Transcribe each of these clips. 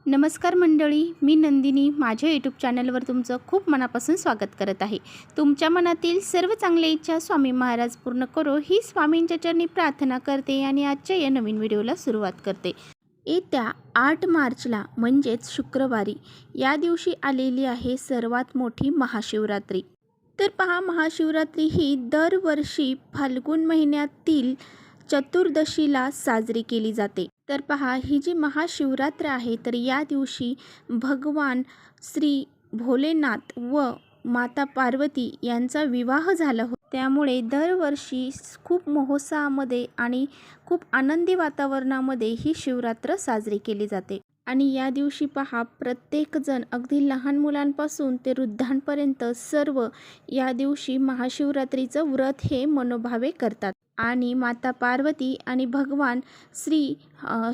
नमस्कार मंडळी, मी नंदिनी माझ्या यूट्यूब चॅनलवर तुमचं खूप मनापासून स्वागत करत आहे। तुमच्या मनातील सर्व चांगल्या इच्छा स्वामी महाराज पूर्ण करो ही स्वामींच्या चरणी प्रार्थना करते आणि आजच्या या नवीन व्हिडिओला सुरुवात करते। येत्या 8 मार्चला म्हणजेच शुक्रवारी या दिवशी आलेली आहे सर्वात मोठी महाशिवरात्री। तर पहा, महाशिवरात्री ही दरवर्षी फाल्गुन महिन्यातील चतुर्दशीला साजरी केली जाते। तर पहा, ही जी महाशिवरात्र आहे तर या दिवशी भगवान श्री भोलेनाथ व माता पार्वती यांचा विवाह झाला होता। त्यामुळे दरवर्षी खूप महोत्सावामध्ये आणि खूप आनंदी वातावरणामध्ये ही शिवरात्र साजरी केली जाते। आणि या दिवशी पहा, प्रत्येक जण अगदी लहान मुलांपासून ते वृद्धांपर्यंत सर्व या दिवशी महाशिवरात्रीचं व्रत हे मनोभावे करतात आणि माता पार्वती आणि भगवान श्री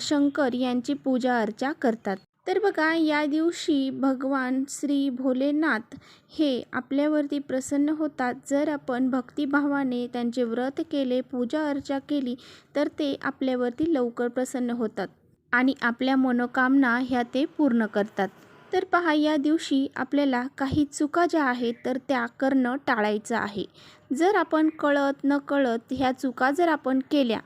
शंकर यांची पूजा अर्चा करतात। तर बघा, या दिवशी भगवान श्री भोलेनाथ हे आपल्यावरती प्रसन्न होतात। जर आपण भक्तिभावाने त्यांचे व्रत केले, पूजा अर्चा केली तर ते आपल्यावरती लवकर प्रसन्न होतात आणि आपल्या मनोकामना ह्या ते पूर्ण करतात। तर पहा, या दिवशी आपल्याला काही चुका ज्या आहेत तर त्या करणं टाळायचं आहे। जर आपण कळत नकळत ह्या चुका जर आपण केल्या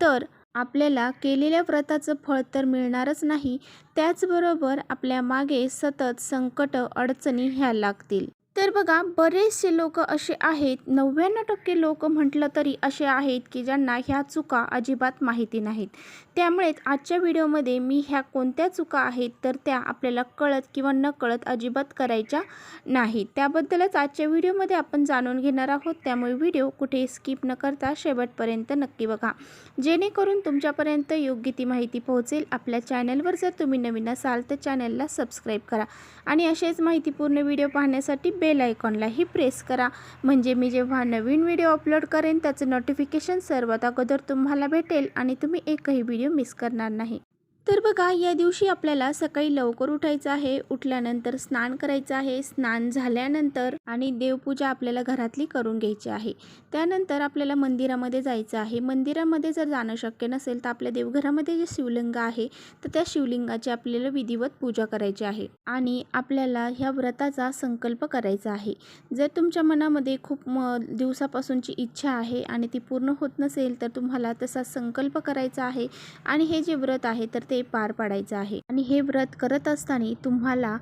तर आपल्याला केलेल्या व्रताचं फळ तर मिळणारच नाही, त्याचबरोबर आपल्या मागे सतत संकट अडचणी ह्या लागतील। तर बघा, बरेचसे लोक असे आहेत, 99% लोक म्हटलं तरी असे आहेत की ज्यांना ह्या चुका अजिबात माहिती नाहीत। त्यामुळेच आजच्या व्हिडिओमध्ये मी ह्या कोणत्या चुका आहेत तर त्या आपल्याला कळत किंवा न कळत अजिबात करायच्या नाहीत, त्याबद्दलच आजच्या व्हिडिओमध्ये आपण जाणून घेणार आहोत। त्यामुळे व्हिडिओ कुठे स्किप न करता शेवटपर्यंत नक्की बघा, जेणेकरून तुमच्यापर्यंत योग्य ती माहिती पोहोचेल। आपल्या चॅनलवर जर तुम्ही नवीन असाल तर चॅनलला सबस्क्राईब करा आणि असेच माहितीपूर्ण व्हिडिओ पाहण्यासाठी बेल आयकॉनलाही प्रेस करा, म्हणजे मी जेव्हा नवीन व्हिडिओ अपलोड करेन त्याचं नोटिफिकेशन सर्वात अगोदर तुम्हाला भेटेल आणि तुम्ही एकही व्हिडिओ मिस करणार नाही। तर बघा, या दिवशी आपल्याला सकाळी लवकर उठायचं आहे, उठल्यानंतर स्नान करायचं आहे, स्नान झाल्यानंतर आणि देवपूजा आपल्याला घरातली करून घ्यायची आहे। त्यानंतर आपल्याला मंदिरामध्ये जायचं आहे। मंदिरामध्ये जर जाणं शक्य नसेल तर आपल्या देवघरामध्ये जे शिवलिंग आहे तर त्या शिवलिंगाची आपल्याला विधिवत पूजा करायची आहे आणि आपल्याला ह्या व्रताचा संकल्प करायचा आहे। जर तुमच्या मनामध्ये खूप दिवसापासूनची इच्छा आहे आणि ती पूर्ण होत नसेल तर तुम्हाला तसा संकल्प करायचा आहे आणि हे जे व्रत आहे तर ते पार पाडायचं आहे। आणि हे व्रत करत असताना तुम्हाला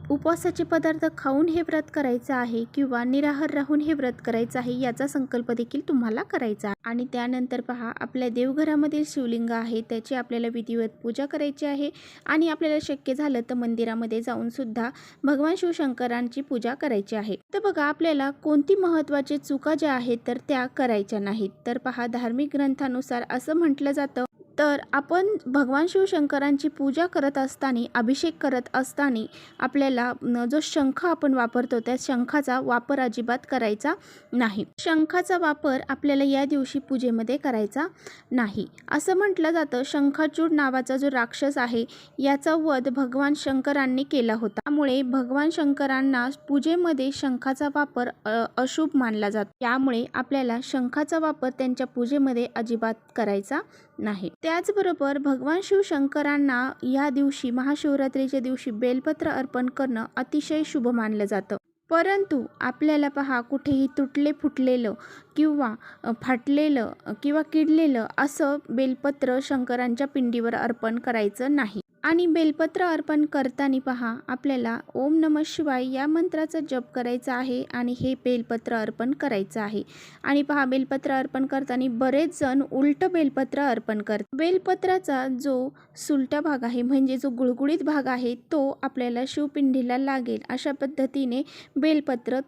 उपवासाचे पदार्थ खाऊन हे व्रत करायचं आहे किंवा निराहार राहून हे व्रत करायचं आहे, याचा संकल्प देखील तुम्हाला करायचा आहे। आणि त्यानंतर पहा, आपल्या देवघरामधील शिवलिंग आहे त्याची आपल्याला विधिवत पूजा करायची आहे आणि आपल्याला शक्य झालं तर मंदिरामध्ये जाऊन सुद्धा भगवान शिवशंकरांची पूजा करायची आहे। तर बघा, आपल्याला कोणती महत्त्वाची चुका ज्या आहेत तर त्या करायच्या नाहीत। तर पहा, धार्मिक ग्रंथानुसार असं म्हटलं जातं, तर आपण भगवान शिवशंकरांची पूजा करत असताना, अभिषेक करत असताना आपल्याला जो शंख आपण वापरतो त्या शंखाचा वापर अजिबात करायचा नाही। शंखाचा वापर आपल्याला या दिवशी पूजेमध्ये करायचा नाही। असं म्हटलं जातं, शंखाचूड नावाचा जो राक्षस आहे याचा वध भगवान शंकरांनी केला होता, त्यामुळे भगवान शंकरांना पूजेमध्ये शंखाचा वापर अशुभ मानला जातो। त्यामुळे आपल्याला शंखाचा वापर त्यांच्या पूजेमध्ये अजिबात करायचा नाही। त्याचबरोबर भगवान शिवशंकरांना या दिवशी महाशिवरात्रीच्या दिवशी बेलपत्र अर्पण करणं अतिशय शुभ मानलं जातं। परंतु आपल्याला पहा, कुठेही तुटले फुटलेलं किंवा फाटलेलं किंवा किडलेलं असं बेलपत्र शंकरांच्या पिंडीवर अर्पण करायचं नाही। आणि बेलपत्र अर्पण करताना पहा, आपल्याला ओम नमः शिवाय या मंत्राचा जप करायचा आहे आणि हे बेलपत्र अर्पण करायचं आहे। आणि पहा, बेलपत्र अर्पण करताना बरेच जण उलट बेलपत्र अर्पण करतात। बेलपत्राचा जो सुलटा भाग आहे म्हणजे जो गुळगुळीत भाग आहे तो आपल्याला शिवपिंडीला लागेल अशा पद्धतीने बेलपत्र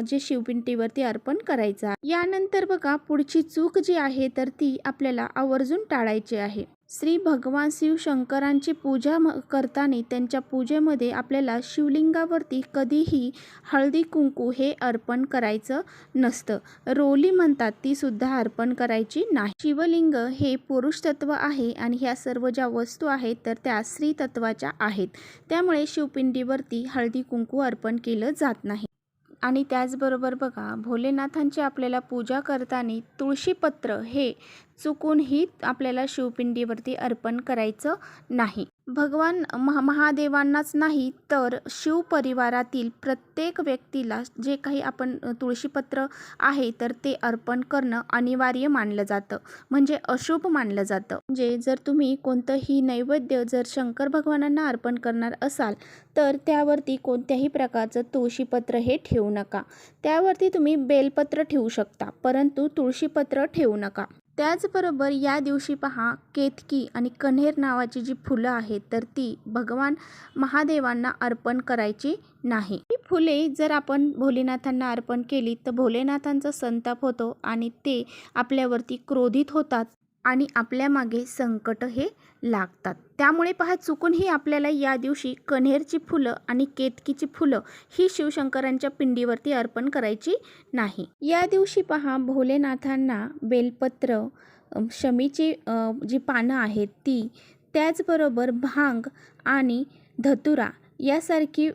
जे शिवपिंडीवरती अर्पण करायचं आहे। यानंतर बघा, पुढची चूक जी आहे तर ती आपल्याला आवर्जून टाळायची आहे। श्री भगवान शिवशंकरांची पूजा करताना त्यांच्या पूजेमध्ये आपल्याला शिवलिंगावरती कधीही हळदी कुंकू हे अर्पण करायचं नसतं। रोली म्हणतात ती सुद्धा अर्पण करायची नाही। शिवलिंग हे पुरुष तत्व आहे आणि ह्या सर्व ज्या वस्तू आहेत तर त्या स्त्री तत्वाच्या आहेत, त्यामुळे शिवपिंडीवरती हळदी कुंकू अर्पण केलं जात नाही। आणि त्याचबरोबर बघा, भोलेनाथांची आपल्याला पूजा करताना तुळशीपत्र हे चुकूनही आपल्याला शिवपिंडीवरती अर्पण करायचं नाही. भगवान महादेवांनाच नाही तर शिव परिवारातील प्रत्येक व्यक्तीला जे काही आपण तुळशीपत्र आहे तर ते अर्पण करणं अनिवार्य मानलं जातं, म्हणजे अशुभ मानलं जातं. म्हणजे जर तुम्ही कोणतंही नैवेद्य जर शंकर भगवानांना अर्पण करणार असाल तर त्यावरती कोणत्याही प्रकारचं तुळशीपत्र हे ठेवू नका. त्यावरती तुम्ही बेलपत्र ठेवू शकता, परंतु तुळशीपत्र ठेवू नका. त्याचबरोबर या दिवशी पहा, केतकी आणि कण्हेर नावाची जी फुलं आहेत तर ती भगवान महादेवांना अर्पण करायची नाही. ही फुले जर आपण भोलेनाथांना अर्पण केली तर भोलेनाथांचा संताप होतो आणि ते आपल्यावरती क्रोधित होतात आणि आपल्या मागे संकट हे लागतात. त्यामुळे पहा, चुकूनही आपल्याला या दिवशी कण्हेरची फुलं आणि केतकीची फुलं ही शिवशंकरांच्या पिंडीवरती अर्पण करायची नाही. या दिवशी पहा, भोलेनाथांना बेलपत्र, शमीची जी पानं आहेत ती, त्याचबरोबर भांग आणि धतुरा यासारखी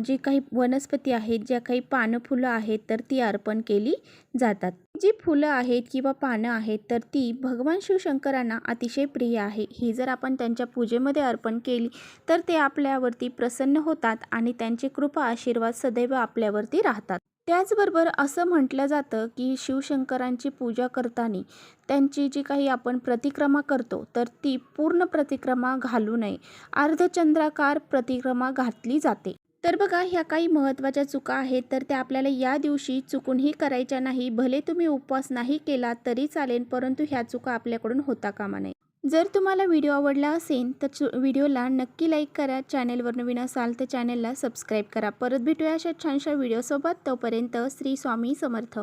जी काही वनस्पती आहेत, ज्या काही पानं फुलं आहेत तर ती अर्पण केली जातात. जी फुलं आहेत किंवा पानं आहेत तर ती भगवान शिवशंकरांना अतिशय प्रिय आहे. ही जर आपण त्यांच्या पूजेमध्ये अर्पण केली तर ते आपल्यावरती प्रसन्न होतात आणि त्यांची कृपा आशीर्वाद सदैव आपल्यावरती राहतात. त्याचबरोबर असं म्हटलं जातं की शिवशंकरांची पूजा करताना त्यांची जी काही आपण प्रतिक्रमा करतो तर ती पूर्ण प्रतिक्रमा घालू नये, अर्धचंद्राकार प्रतिक्रमा घातली जाते. तर बघा, ह्या काही महत्त्वाच्या चुका आहेत तर त्या आपल्याला या दिवशी चुकूनही करायच्या नाही. भले तुम्ही उपवास नाही केला तरी चालेल, परंतु ह्या चुका आपल्याकडून होता कामा नये. जर तुम्हाला व्हिडिओ आवडला असेल तर व्हिडिओला नक्की लाईक करा. चॅनेलवर नवीन असाल तर चॅनेलला सबस्क्राईब करा. परत भेटूया अशा छानशा व्हिडिओसोबत. तोपर्यंत श्री स्वामी समर्थ.